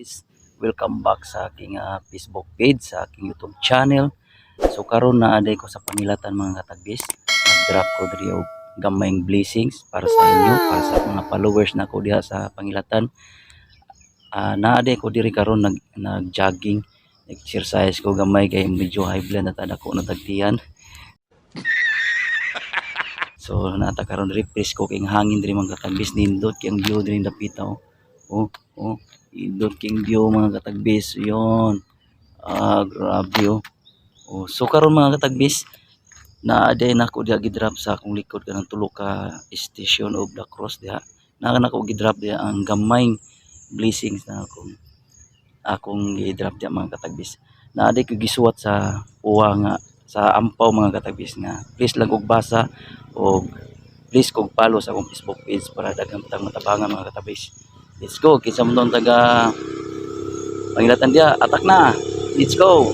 katagbis. Welcome back sa aking Facebook page, sa aking YouTube channel. So karon na aday ko sa pamilatan mga katagbis. Nag-drop ko diri og gamayng blessings para sa inyo, para sa mga followers na ko diha sa pangilatan. Naaday ko diri karon nag-jogging, exercise ko gamay kay medyo high blood na tada ko natagtian. So nata karon refresh ko kay hangin diri mga katagbis, nindot kay ang view diri dapita. Indot king view mga katagbis yon. Grabe so karon mga katagbis, naaday na ko diha gidrop sa akong likod kanang tulo ka station of the cross diha. Na ko gidrop diha ang gamayng blessings na akong gidrop diha mga katagbis. Naaday ko gisuwat sa uwa nga sa ampaw mga katagbis nga please lang og basa o please kog follow sa akong Facebook page para daghang matabangan mga katagbis. Let's go, kinsa mo taga pangilatan dia, atak na. Let's go.